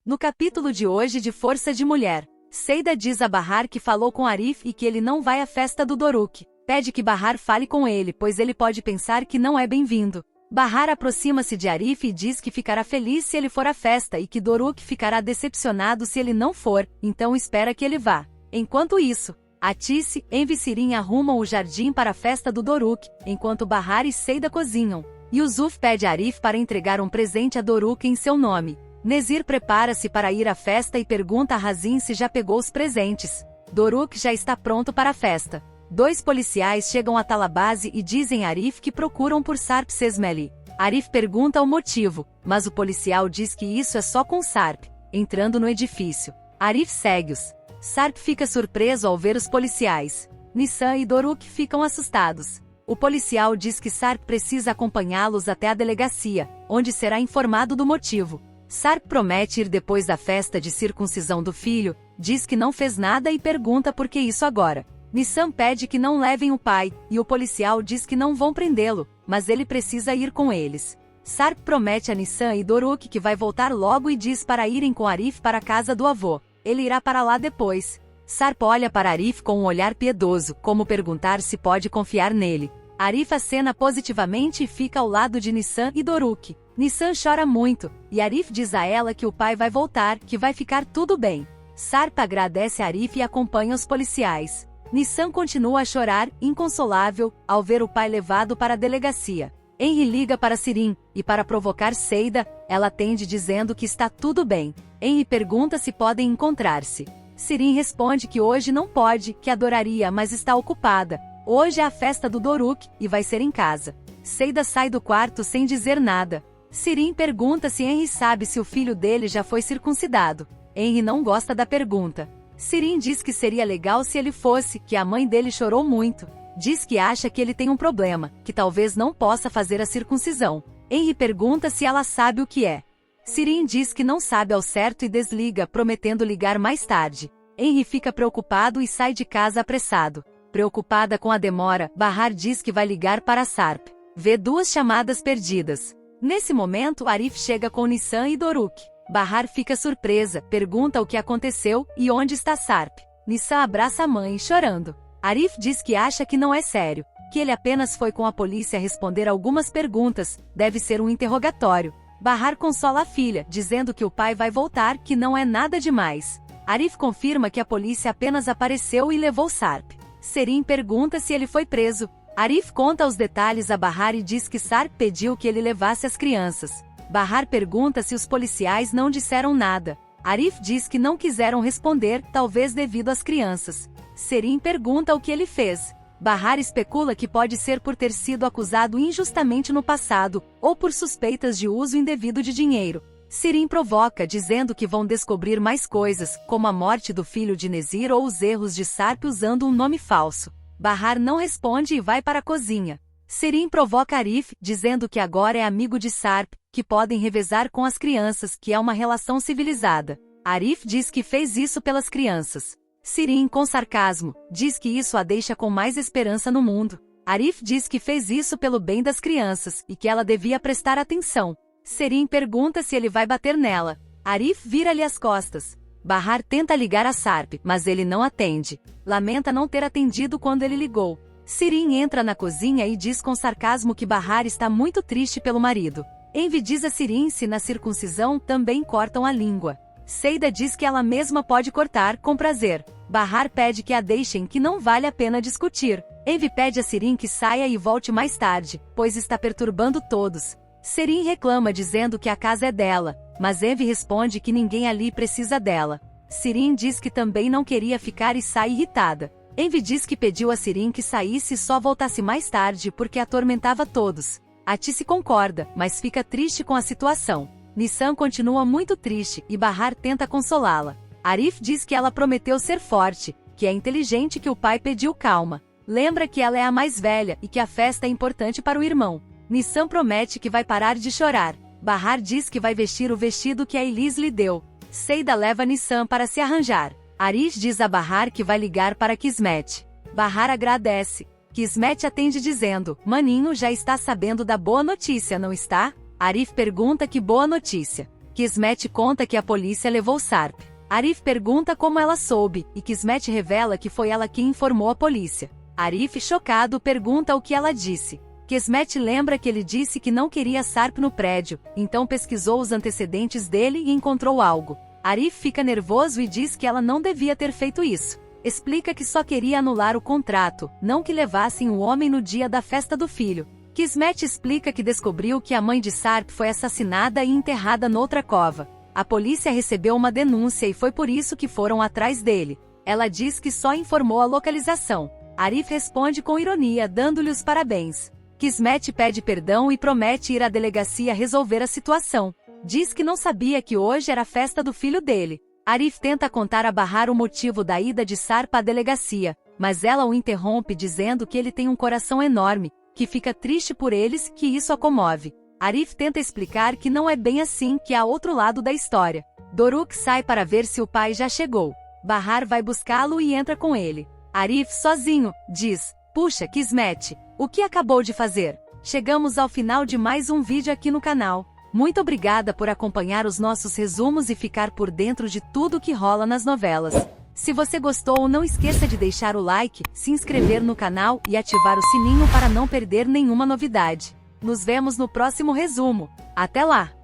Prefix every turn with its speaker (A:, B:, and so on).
A: No capítulo de hoje de Força de Mulher, Seida diz a Bahar que falou com Arif e que ele não vai à festa do Doruk. Pede que Bahar fale com ele, pois ele pode pensar que não é bem-vindo. Bahar aproxima-se de Arif e diz que ficará feliz se ele for à festa e que Doruk ficará decepcionado se ele não for, então espera que ele vá. Enquanto isso, Atice, Envy e Sirin arrumam o jardim para a festa do Doruk, enquanto Bahar e Seida cozinham. Yusuf pede a Arif para entregar um presente a Doruk em seu nome. Nezir prepara-se para ir à festa e pergunta a Razin se já pegou os presentes. Doruk já está pronto para a festa. 2 policiais chegam a Talabase e dizem a Arif que procuram por Sarp Sesmeli. Arif pergunta o motivo, mas o policial diz que isso é só com Sarp. Entrando no edifício, Arif segue-os. Sarp fica surpreso ao ver os policiais. Nissan e Doruk ficam assustados. O policial diz que Sarp precisa acompanhá-los até a delegacia, onde será informado do motivo. Sarp promete ir depois da festa de circuncisão do filho, diz que não fez nada e pergunta por que isso agora. Nissan pede que não levem o pai, e o policial diz que não vão prendê-lo, mas ele precisa ir com eles. Sarp promete a Nissan e Doruk que vai voltar logo e diz para irem com Arif para a casa do avô. Ele irá para lá depois. Sarp olha para Arif com um olhar piedoso, como perguntar se pode confiar nele. Arif acena positivamente e fica ao lado de Nissan e Doruk. Nissan chora muito, e Arif diz a ela que o pai vai voltar, que vai ficar tudo bem. Sarp agradece a Arif e acompanha os policiais. Nissan continua a chorar, inconsolável, ao ver o pai levado para a delegacia. Henry liga para Sirin, e para provocar Seida, ela atende dizendo que está tudo bem. Henry pergunta se podem encontrar-se. Sirin responde que hoje não pode, que adoraria, mas está ocupada. Hoje é a festa do Doruk, e vai ser em casa. Seida sai do quarto sem dizer nada. Sirin pergunta se Henry sabe se o filho dele já foi circuncidado. Henry não gosta da pergunta. Sirin diz que seria legal se ele fosse, que a mãe dele chorou muito. Diz que acha que ele tem um problema, que talvez não possa fazer a circuncisão. Henry pergunta se ela sabe o que é. Sirin diz que não sabe ao certo e desliga, prometendo ligar mais tarde. Henry fica preocupado e sai de casa apressado. Preocupada com a demora, Bahar diz que vai ligar para Sarp. Vê 2 chamadas perdidas. Nesse momento, Arif chega com Nissan e Doruk. Bahar fica surpresa, pergunta o que aconteceu e onde está Sarp. Nissan abraça a mãe, chorando. Arif diz que acha que não é sério, que ele apenas foi com a polícia responder algumas perguntas, deve ser um interrogatório. Bahar consola a filha, dizendo que o pai vai voltar, que não é nada demais. Arif confirma que a polícia apenas apareceu e levou Sarp. Sirin pergunta se ele foi preso. Arif conta os detalhes a Bahar e diz que Sarp pediu que ele levasse as crianças. Bahar pergunta se os policiais não disseram nada. Arif diz que não quiseram responder, talvez devido às crianças. Sirin pergunta o que ele fez. Bahar especula que pode ser por ter sido acusado injustamente no passado, ou por suspeitas de uso indevido de dinheiro. Sirin provoca dizendo que vão descobrir mais coisas, como a morte do filho de Nezir ou os erros de Sarp usando um nome falso. Bahar não responde e vai para a cozinha. Sirin provoca Arif, dizendo que agora é amigo de Sarp, que podem revezar com as crianças, que é uma relação civilizada. Arif diz que fez isso pelas crianças. Sirin, com sarcasmo, diz que isso a deixa com mais esperança no mundo. Arif diz que fez isso pelo bem das crianças, e que ela devia prestar atenção. Sirin pergunta se ele vai bater nela. Arif vira-lhe as costas. Bahar tenta ligar a Sarp, mas ele não atende. Lamenta não ter atendido quando ele ligou. Sirin entra na cozinha e diz com sarcasmo que Bahar está muito triste pelo marido. Envy diz a Sirin se na circuncisão também cortam a língua. Seida diz que ela mesma pode cortar, com prazer. Bahar pede que a deixem, que não vale a pena discutir. Envy pede a Sirin que saia e volte mais tarde, pois está perturbando todos. Sirin reclama dizendo que a casa é dela, mas Envy responde que ninguém ali precisa dela. Sirin diz que também não queria ficar e sai irritada. Envy diz que pediu a Sirin que saísse e só voltasse mais tarde porque atormentava todos. Atice concorda, mas fica triste com a situação. Nissan continua muito triste, e Bahar tenta consolá-la. Arif diz que ela prometeu ser forte, que é inteligente, que o pai pediu calma. Lembra que ela é a mais velha, e que a festa é importante para o irmão. Nissan promete que vai parar de chorar. Bahar diz que vai vestir o vestido que a Elise lhe deu. Seida leva Nissan para se arranjar. Arif diz a Bahar que vai ligar para Kismet. Bahar agradece. Kismet atende dizendo, Maninho já está sabendo da boa notícia, não está? Arif pergunta que boa notícia. Kismet conta que a polícia levou Sarp. Arif pergunta como ela soube, e Kismet revela que foi ela quem informou a polícia. Arif, chocado, pergunta o que ela disse. Kismet lembra que ele disse que não queria Sarp no prédio, então pesquisou os antecedentes dele e encontrou algo. Arif fica nervoso e diz que ela não devia ter feito isso. Explica que só queria anular o contrato, não que levassem o homem no dia da festa do filho. Kismet explica que descobriu que a mãe de Sarp foi assassinada e enterrada noutra cova. A polícia recebeu uma denúncia e foi por isso que foram atrás dele. Ela diz que só informou a localização. Arif responde com ironia, dando-lhe os parabéns. Kismet pede perdão e promete ir à delegacia resolver a situação. Diz que não sabia que hoje era a festa do filho dele. Arif tenta contar a Bahar o motivo da ida de Sarp à delegacia, mas ela o interrompe dizendo que ele tem um coração enorme, que fica triste por eles, que isso a comove. Arif tenta explicar que não é bem assim, que há outro lado da história. Doruk sai para ver se o pai já chegou. Bahar vai buscá-lo e entra com ele. Arif, sozinho, diz: "Puxa, Kismet, o que acabou de fazer?" Chegamos ao final de mais um vídeo aqui no canal. Muito obrigada por acompanhar os nossos resumos e ficar por dentro de tudo que rola nas novelas. Se você gostou, não esqueça de deixar o like, se inscrever no canal e ativar o sininho para não perder nenhuma novidade. Nos vemos no próximo resumo. Até lá!